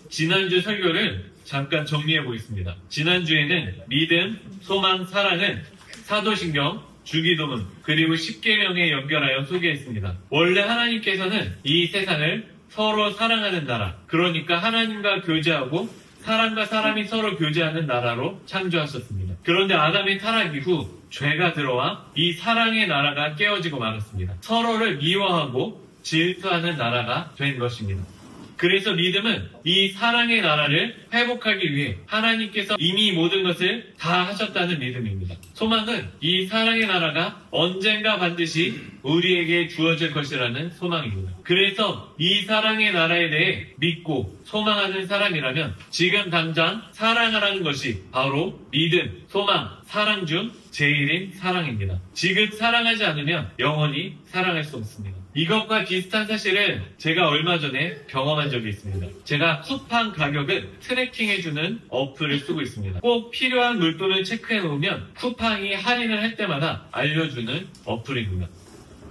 지난주 설교를 잠깐 정리해 보겠습니다. 지난주에는 믿음, 소망, 사랑은 사도신경, 주기도문, 그리고 십계명에 연결하여 소개했습니다. 원래 하나님께서는 이 세상을 서로 사랑하는 나라, 그러니까 하나님과 교제하고 사람과 사람이 서로 교제하는 나라로 창조하셨습니다. 그런데 아담의 타락 이후 죄가 들어와 이 사랑의 나라가 깨어지고 말았습니다. 서로를 미워하고 질투하는 나라가 된 것입니다. 그래서 믿음은 이 사랑의 나라를 회복하기 위해 하나님께서 이미 모든 것을 다 하셨다는 믿음입니다. 소망은 이 사랑의 나라가 언젠가 반드시 우리에게 주어질 것이라는 소망입니다. 그래서 이 사랑의 나라에 대해 믿고 소망하는 사람이라면 지금 당장 사랑하라는 것이 바로 믿음, 소망, 사랑 중 제일인 사랑입니다. 지금 사랑하지 않으면 영원히 사랑할 수 없습니다. 이것과 비슷한 사실을 제가 얼마 전에 경험한 적이 있습니다. 제가 쿠팡 가격을 트래킹해주는 어플을 쓰고 있습니다. 꼭 필요한 물품을 체크해 놓으면 쿠팡이 할인을 할 때마다 알려주는 어플입니다.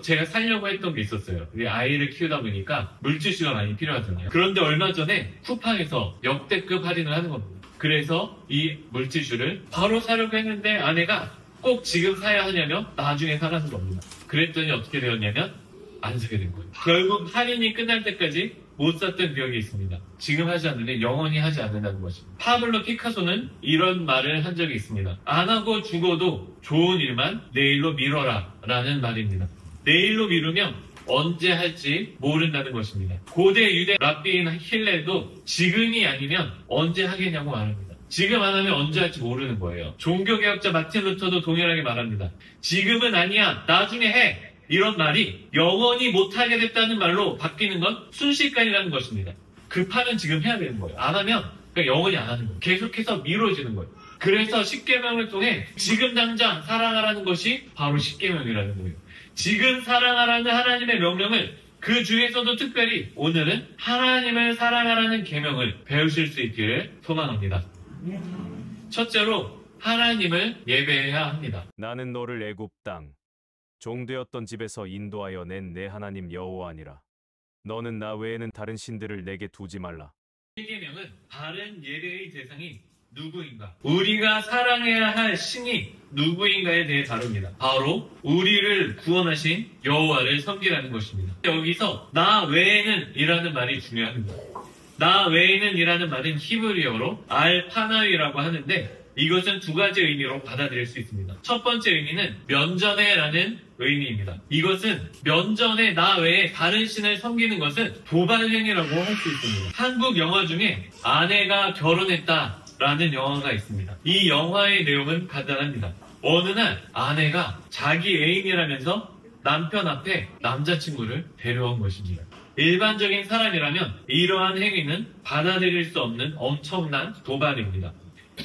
제가 사려고 했던 게 있었어요. 우리 아이를 키우다 보니까 물티슈가 많이 필요하잖아요. 그런데 얼마 전에 쿠팡에서 역대급 할인을 하는 겁니다. 그래서 이 물티슈를 바로 사려고 했는데 아내가 꼭 지금 사야 하냐며 나중에 사라는 겁니다. 그랬더니 어떻게 되었냐면 안 사게 된 거예요. 결국 할인이 끝날 때까지 못 샀던 기억이 있습니다. 지금 하지 않으면 영원히 하지 않는다는 것입니다. 파블로 피카소는 이런 말을 한 적이 있습니다. 안 하고 죽어도 좋은 일만 내일로 미뤄라 라는 말입니다. 내일로 미루면 언제 할지 모른다는 것입니다. 고대 유대 랍비인 힐레도 지금이 아니면 언제 하겠냐고 말합니다. 지금 안 하면 언제 할지 모르는 거예요. 종교개혁자 마틴 루터도 동일하게 말합니다. 지금은 아니야, 나중에 해. 이런 말이 영원히 못하게 됐다는 말로 바뀌는 건 순식간이라는 것입니다. 급하면 지금 해야 되는 거예요. 안 하면 그러니까 영원히 안 하는 거예요. 계속해서 미뤄지는 거예요. 그래서 십계명을 통해 지금 당장 사랑하라는 것이 바로 십계명이라는 거예요. 지금 사랑하라는 하나님의 명령을 그 중에서도 특별히 오늘은 하나님을 사랑하라는 계명을 배우실 수 있기를 소망합니다. 첫째로 하나님을 예배해야 합니다. 나는 너를 애굽 땅 종되었던 집에서 인도하여 낸 내 하나님 여호와니라. 너는 나 외에는 다른 신들을 내게 두지 말라. 1계명은 바른 예배의 대상이 누구인가? 우리가 사랑해야 할 신이 누구인가에 대해 다룹니다. 바로 우리를 구원하신 여호와를 섬기라는 것입니다. 여기서 나 외에는 이라는 말이 중요합니다. 나 외에는 이라는 말은 히브리어로 알파나위라고 하는데 이것은 두 가지 의미로 받아들일 수 있습니다. 첫 번째 의미는 면전에라는 의미입니다. 이것은 면전에 나 외에 다른 신을 섬기는 것은 도발행위라고 할 수 있습니다. 한국 영화 중에 아내가 결혼했다라는 영화가 있습니다. 이 영화의 내용은 간단합니다. 어느 날 아내가 자기 애인이라면서 남편 앞에 남자친구를 데려온 것입니다. 일반적인 사람이라면 이러한 행위는 받아들일 수 없는 엄청난 도발입니다.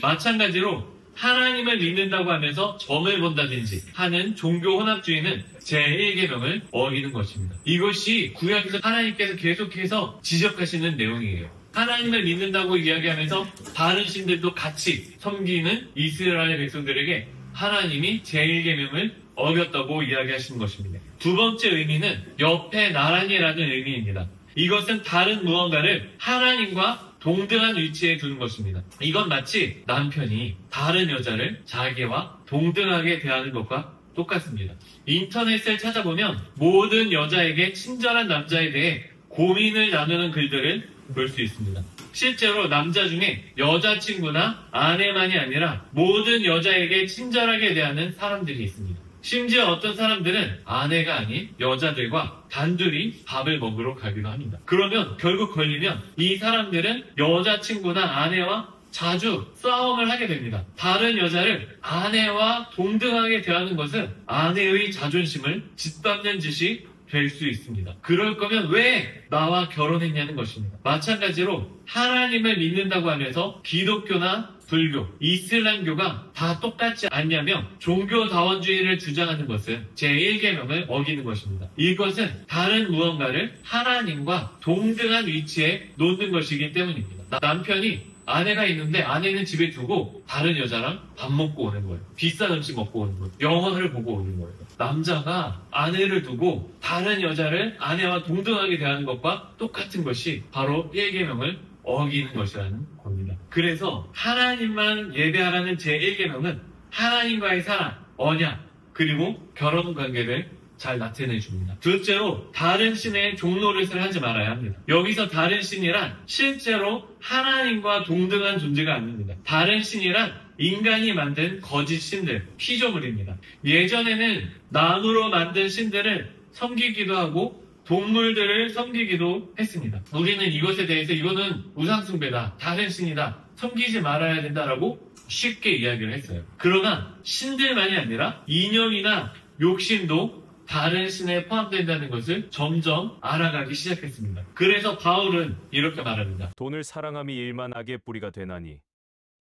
마찬가지로 하나님을 믿는다고 하면서 점을 본다든지 하는 종교 혼합주의는 제1계명을 어기는 것입니다. 이것이 구약에서 하나님께서 계속해서 지적하시는 내용이에요. 하나님을 믿는다고 이야기하면서 다른 신들도 같이 섬기는 이스라엘 백성들에게 하나님이 제1계명을 어겼다고 이야기하시는 것입니다. 두 번째 의미는 옆에 나란히라는 의미입니다. 이것은 다른 무언가를 하나님과 동등한 위치에 두는 것입니다. 이건 마치 남편이 다른 여자를 자기와 동등하게 대하는 것과 똑같습니다. 인터넷을 찾아보면 모든 여자에게 친절한 남자에 대해 고민을 나누는 글들을 볼 수 있습니다. 실제로 남자 중에 여자친구나 아내만이 아니라 모든 여자에게 친절하게 대하는 사람들이 있습니다. 심지어 어떤 사람들은 아내가 아닌 여자들과 단둘이 밥을 먹으러 가기도 합니다. 그러면 결국 걸리면 이 사람들은 여자친구나 아내와 자주 싸움을 하게 됩니다. 다른 여자를 아내와 동등하게 대하는 것은 아내의 자존심을 짓밟는 짓이 될 수 있습니다. 그럴 거면 왜 나와 결혼했냐는 것입니다. 마찬가지로 하나님을 믿는다고 하면서 기독교나 불교, 이슬람교가 다 똑같지 않냐며 종교다원주의를 주장하는 것은 제1계명을 어기는 것입니다. 이것은 다른 무언가를 하나님과 동등한 위치에 놓는 것이기 때문입니다. 남편이 아내가 있는데 아내는 집에 두고 다른 여자랑 밥 먹고 오는 거예요. 비싼 음식 먹고 오는 거예요. 영화를 보고 오는 거예요. 남자가 아내를 두고 다른 여자를 아내와 동등하게 대하는 것과 똑같은 것이 바로 1계명을 어기는 것이라는 겁니다. 그래서 하나님만 예배하라는 제1계명은 하나님과의 사랑, 언약, 그리고 결혼 관계를 잘 나타내줍니다. 둘째로 다른 신의 종노릇을 하지 말아야 합니다. 여기서 다른 신이란 실제로 하나님과 동등한 존재가 아닙니다. 다른 신이란 인간이 만든 거짓 신들, 피조물입니다. 예전에는 나무로 만든 신들을 섬기기도 하고 동물들을 섬기기도 했습니다. 우리는 이것에 대해서 이거는 우상숭배다, 다른 신이다, 섬기지 말아야 된다라고 쉽게 이야기를 했어요. 그러나 신들만이 아니라 이념이나 욕심도 다른 신에 포함된다는 것을 점점 알아가기 시작했습니다. 그래서 바울은 이렇게 말합니다. 돈을 사랑함이 일만 악의 뿌리가 되나니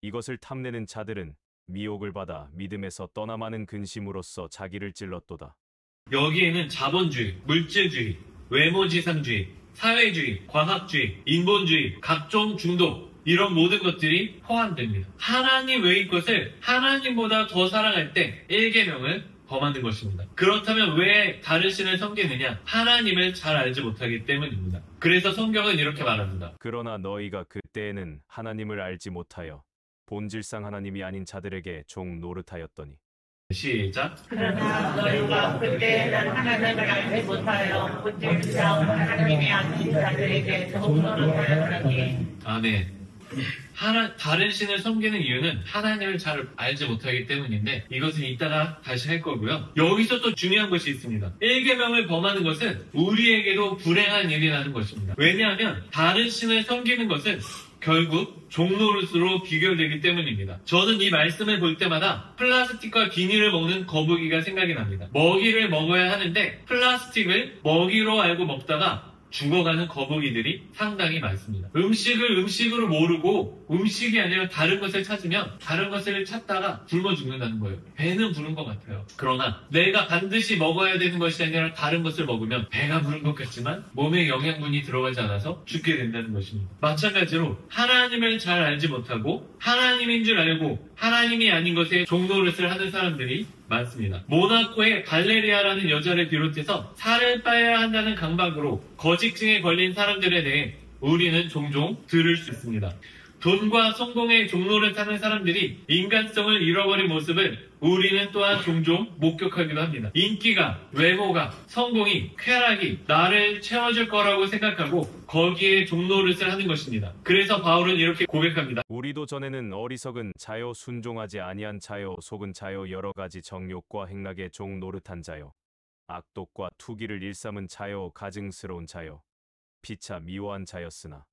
이것을 탐내는 자들은 미혹을 받아 믿음에서 떠나마는 근심으로써 자기를 찔렀도다. 여기에는 자본주의, 물질주의, 외모지상주의, 사회주의, 과학주의, 인본주의, 각종 중독, 이런 모든 것들이 포함됩니다. 하나님 외의 것을 하나님보다 더 사랑할 때 1계명을 범하는 것입니다. 그렇다면 왜 다른 신을 섬기느냐? 하나님을 잘 알지 못하기 때문입니다. 그래서 성경은 이렇게 말합니다. 그러나 너희가 그때에는 하나님을 알지 못하여 본질상 하나님이 아닌 자들에게 종 노릇하였더니. 시작. 그러나 너희가 그때는 하나님을 알지 못하여 본질상 하나님이 아닌 자들에게 종노릇하였더니. 아멘. 다른 신을 섬기는 이유는 하나님을 잘 알지 못하기 때문인데 이것은 이따가 다시 할 거고요. 여기서 또 중요한 것이 있습니다. 1계명을 범하는 것은 우리에게도 불행한 일이 나는 것입니다. 왜냐하면 다른 신을 섬기는 것은 결국 종노릇으로 비교되기 때문입니다. 저는 이 말씀을 볼 때마다 플라스틱과 비닐을 먹는 거북이가 생각이 납니다. 먹이를 먹어야 하는데 플라스틱을 먹이로 알고 먹다가 죽어가는 거북이들이 상당히 많습니다. 음식을 음식으로 모르고 음식이 아니라 다른 것을 찾으면 다른 것을 찾다가 굶어 죽는다는 거예요. 배는 부른 것 같아요. 그러나 내가 반드시 먹어야 되는 것이 아니라 다른 것을 먹으면 배가 부른 것 같지만 몸에 영양분이 들어가지 않아서 죽게 된다는 것입니다. 마찬가지로 하나님을 잘 알지 못하고 하나님인 줄 알고 하나님이 아닌 것에 종노릇을 하는 사람들이 많습니다. 모나코의 발레리아라는 여자를 비롯해서 살을 빠야 한다는 강박으로 거식증에 걸린 사람들에 대해 우리는 종종 들을 수 있습니다. 돈과 성공에 종노릇하는 사람들이 인간성을 잃어버린 모습을 우리는 또한 종종 목격하기도 합니다. 인기가, 외모가, 성공이, 쾌락이 나를 채워줄 거라고 생각하고 거기에 종노릇을 하는 것입니다. 그래서 바울은 이렇게 고백합니다. 우리도 전에는 어리석은 자요, 순종하지 아니한 자요, 속은 자요, 여러 가지 정욕과 행락에 종 노릇한 자요, 악독과 투기를 일삼은 자요, 가증스러운 자요, 피차 미워한 자였으나.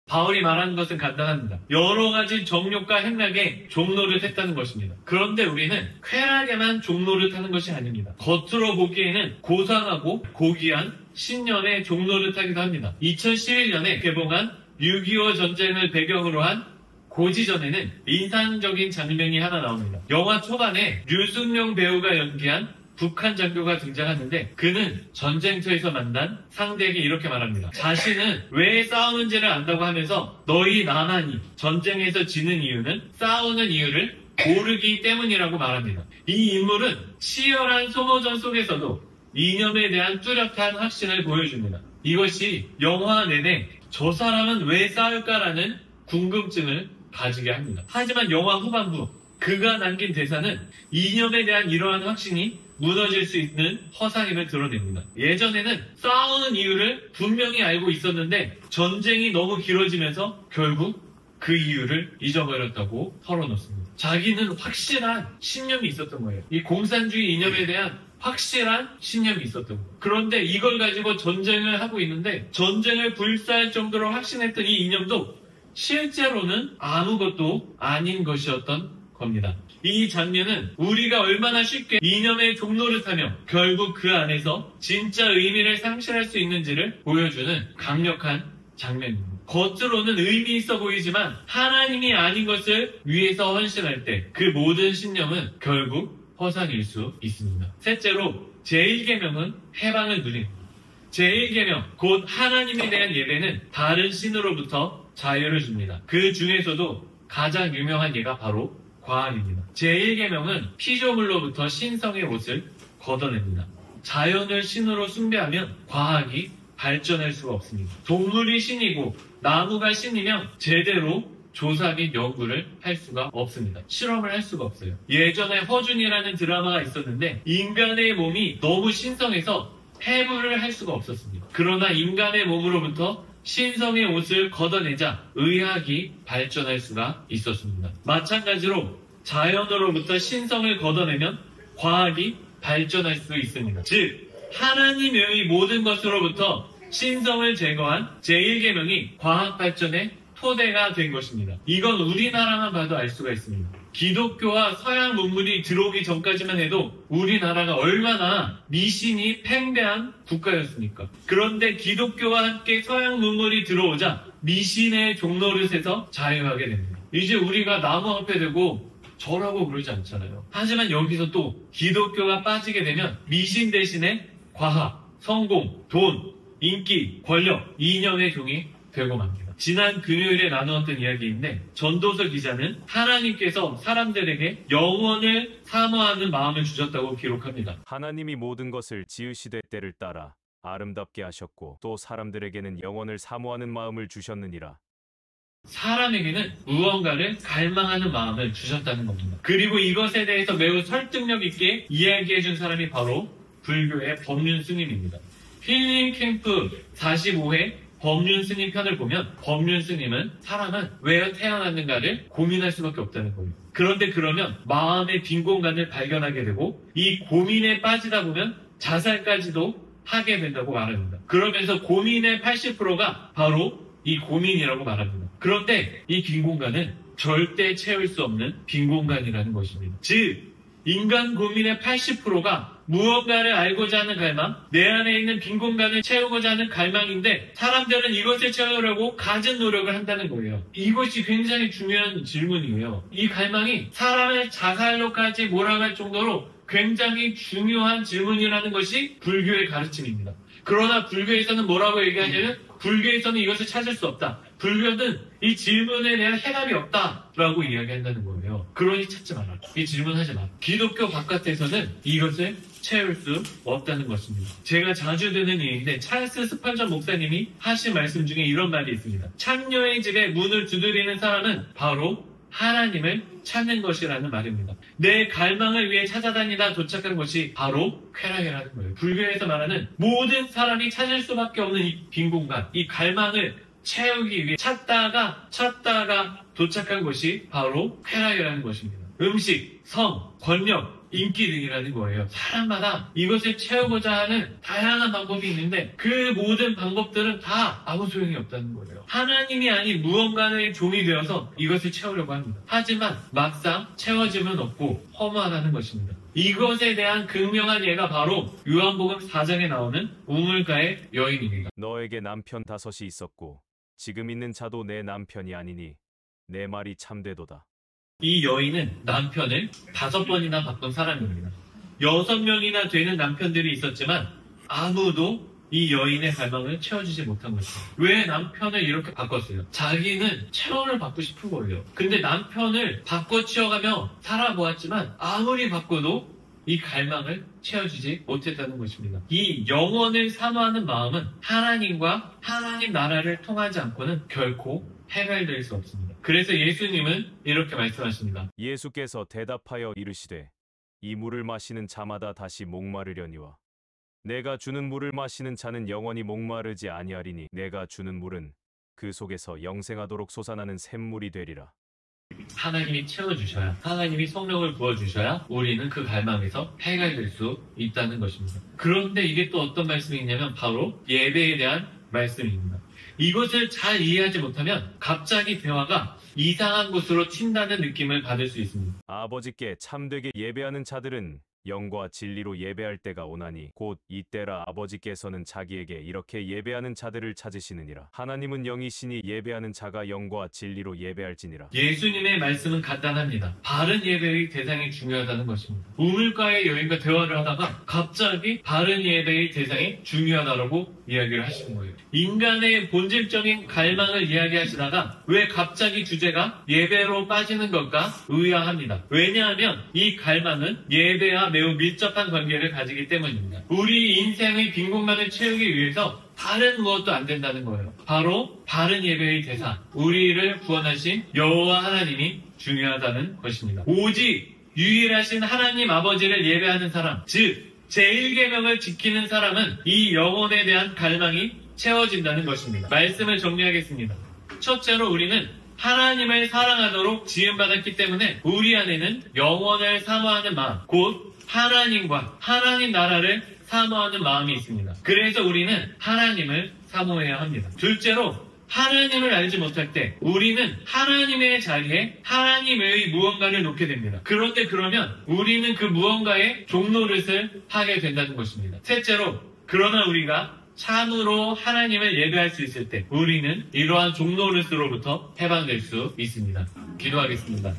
바울이 말하는 것은 간단합니다. 여러 가지 정욕과 행락에 종노릇했다는 것입니다. 그런데 우리는 쾌락에만 종노릇하는 것이 아닙니다. 겉으로 보기에는 고상하고 고귀한 신년에 종노릇하기도 합니다. 2011년에 개봉한 6.25 전쟁을 배경으로 한 고지전에는 인상적인 장면이 하나 나옵니다. 영화 초반에 류승룡 배우가 연기한 북한 장교가 등장하는데 그는 전쟁터에서 만난 상대에게 이렇게 말합니다. 자신은 왜 싸우는지를 안다고 하면서 너희 나만이 전쟁에서 지는 이유는 싸우는 이유를 모르기 때문이라고 말합니다. 이 인물은 치열한 소모전 속에서도 이념에 대한 뚜렷한 확신을 보여줍니다. 이것이 영화 내내 저 사람은 왜 싸울까라는 궁금증을 가지게 합니다. 하지만 영화 후반부 그가 남긴 대사는 이념에 대한 이러한 확신이 무너질 수 있는 허상임을 드러냅니다. 예전에는 싸우는 이유를 분명히 알고 있었는데 전쟁이 너무 길어지면서 결국 그 이유를 잊어버렸다고 털어놓습니다. 자기는 확실한 신념이 있었던 거예요. 이 공산주의 이념에 대한 확실한 신념이 있었던 거예요. 그런데 이걸 가지고 전쟁을 하고 있는데 전쟁을 불사할 정도로 확신했던 이 이념도 실제로는 아무것도 아닌 것이었던 겁니다. 이 장면은 우리가 얼마나 쉽게 이념의 종노릇하며 결국 그 안에서 진짜 의미를 상실할 수 있는지를 보여주는 강력한 장면입니다. 겉으로는 의미 있어 보이지만 하나님이 아닌 것을 위해서 헌신할 때 그 모든 신념은 결국 허상일 수 있습니다. 셋째로 제1계명은 해방을 누립니다. 제1계명 곧 하나님에 대한 예배는 다른 신으로부터 자유를 줍니다. 그 중에서도 가장 유명한 예가 바로 과학입니다. 제1계명은 피조물로부터 신성의 옷을 걷어냅니다. 자연을 신으로 숭배하면 과학이 발전할 수가 없습니다. 동물이 신이고 나무가 신이면 제대로 조사 및 연구를 할 수가 없습니다. 실험을 할 수가 없어요. 예전에 허준이라는 드라마가 있었는데 인간의 몸이 너무 신성해서 해부를 할 수가 없었습니다. 그러나 인간의 몸으로부터 신성의 옷을 걷어내자 의학이 발전할 수가 있었습니다. 마찬가지로 자연으로부터 신성을 걷어내면 과학이 발전할 수 있습니다. 즉 하나님의 모든 것으로부터 신성을 제거한 제1계명이 과학 발전의 토대가 된 것입니다. 이건 우리나라만 봐도 알 수가 있습니다. 기독교와 서양 문물이 들어오기 전까지만 해도 우리나라가 얼마나 미신이 팽배한 국가였습니까? 그런데 기독교와 함께 서양 문물이 들어오자 미신의 종노릇에서 자유하게 됩니다. 이제 우리가 나무 앞에 대고 절하고 그러지 않잖아요. 하지만 여기서 또 기독교가 빠지게 되면 미신 대신에 과학, 성공, 돈, 인기, 권력, 이념의 종이 되고 맙니다. 지난 금요일에 나누었던 이야기인데 전도서 기자는 하나님께서 사람들에게 영원을 사모하는 마음을 주셨다고 기록합니다. 하나님이 모든 것을 지으시되 때를 따라 아름답게 하셨고 또 사람들에게는 영원을 사모하는 마음을 주셨느니라. 사람에게는 무언가를 갈망하는 마음을 주셨다는 겁니다. 그리고 이것에 대해서 매우 설득력 있게 이야기해 준 사람이 바로 불교의 법륜 스님입니다. 힐링 캠프 45회 법륜 스님 편을 보면 법륜 스님은 사람은 왜 태어났는가를 고민할 수밖에 없다는 거예요. 그런데 그러면 마음의 빈 공간을 발견하게 되고 이 고민에 빠지다 보면 자살까지도 하게 된다고 말합니다. 그러면서 고민의 80%가 바로 이 고민이라고 말합니다. 그런데 이 빈 공간은 절대 채울 수 없는 빈 공간이라는 것입니다. 즉 인간 고민의 80%가 무언가를 알고자 하는 갈망, 내 안에 있는 빈 공간을 채우고자 하는 갈망인데 사람들은 이것을 채우려고 갖은 노력을 한다는 거예요. 이것이 굉장히 중요한 질문이에요. 이 갈망이 사람의 자살로까지 몰아갈 정도로 굉장히 중요한 질문이라는 것이 불교의 가르침입니다. 그러나 불교에서는 뭐라고 얘기하냐면 불교에서는 이것을 찾을 수 없다. 불교는 이 질문에 대한 해답이 없다라고 이야기한다는 거예요. 그러니 찾지 마라. 이 질문하지 마라. 기독교 바깥에서는 이것을 채울 수 없다는 것입니다. 제가 자주 듣는 얘기인데 찰스 스펄전 목사님이 하신 말씀 중에 이런 말이 있습니다. 창녀의 집에 문을 두드리는 사람은 바로 하나님을 찾는 것이라는 말입니다. 내 갈망을 위해 찾아다니다 도착한 것이 바로 쾌락이라는 거예요. 불교에서 말하는 모든 사람이 찾을 수밖에 없는 이 빈 공간, 이 갈망을 채우기 위해 찾다가 도착한 것이 바로 쾌락이라는 것입니다. 음식, 성, 권력, 인기 등이라는 거예요. 사람마다 이것을 채우고자 하는 다양한 방법이 있는데 그 모든 방법들은 다 아무 소용이 없다는 거예요. 하나님이 아닌 무언가의 종이 되어서 이것을 채우려고 합니다. 하지만 막상 채워지면 없고 허무하다는 것입니다. 이것에 대한 극명한 예가 바로 요한복음 4장에 나오는 우물가의 여인입니다. 너에게 남편 5이 있었고 지금 있는 자도 내 남편이 아니니 내 말이 참되도다. 이 여인은 남편을 5번이나 바꾼 사람입니다. 6명이나 되는 남편들이 있었지만 아무도 이 여인의 갈망을 채워주지 못한 것이죠. 왜 남편을 이렇게 바꿨어요? 자기는 체온을 받고 싶은 거예요. 근데 남편을 바꿔 치워가며 살아보았지만 아무리 바꿔도 이 갈망을 채워주지 못했다는 것입니다. 이 영원을 사모하는 마음은 하나님과 하나님 나라를 통하지 않고는 결코 해결될 수 없습니다. 그래서 예수님은 이렇게 말씀하십니다. 예수께서 대답하여 이르시되 이 물을 마시는 자마다 다시 목마르려니와 내가 주는 물을 마시는 자는 영원히 목마르지 아니하리니 내가 주는 물은 그 속에서 영생하도록 솟아나는 샘물이 되리라. 하나님이 채워주셔야, 하나님이 성령을 부어주셔야 우리는 그 갈망에서 해결될 수 있다는 것입니다. 그런데 이게 또 어떤 말씀이냐면 바로 예배에 대한 말씀입니다. 이것을 잘 이해하지 못하면 갑자기 대화가 이상한 곳으로 튄다는 느낌을 받을 수 있습니다. 아버지께 참되게 예배하는 자들은 영과 진리로 예배할 때가 오나니 곧 이때라. 아버지께서는 자기에게 이렇게 예배하는 자들을 찾으시느니라. 하나님은 영이시니 예배하는 자가 영과 진리로 예배할지니라. 예수님의 말씀은 간단합니다. 바른 예배의 대상이 중요하다는 것입니다. 우물가의 여인과 대화를 하다가 갑자기 바른 예배의 대상이 중요하다고 이야기를 하시는 거예요. 인간의 본질적인 갈망을 이야기하시다가 왜 갑자기 주제가 예배로 빠지는 걸까 의아합니다. 왜냐하면 이 갈망은 예배와 매우 밀접한 관계를 가지기 때문입니다. 우리 인생의 빈 공간을 채우기 위해서 다른 무엇도 안 된다는 거예요. 바로 바른 예배의 대상, 우리를 구원하신 여호와 하나님이 중요하다는 것입니다. 오직 유일하신 하나님 아버지를 예배하는 사람, 즉 제1계명을 지키는 사람은 이 영혼에 대한 갈망이 채워진다는 것입니다. 말씀을 정리하겠습니다. 첫째로 우리는 하나님을 사랑하도록 지음받았기 때문에 우리 안에는 영원을 사모하는 마음, 곧 하나님과 하나님 나라를 사모하는 마음이 있습니다. 그래서 우리는 하나님을 사모해야 합니다. 둘째로 하나님을 알지 못할 때 우리는 하나님의 자리에 하나님의 무언가를 놓게 됩니다. 그런데 그러면 우리는 그 무언가의 종노릇을 하게 된다는 것입니다. 셋째로 그러나 우리가 참으로 하나님을 예배할 수 있을 때 우리는 이러한 종노릇으로부터 해방될 수 있습니다. 기도하겠습니다.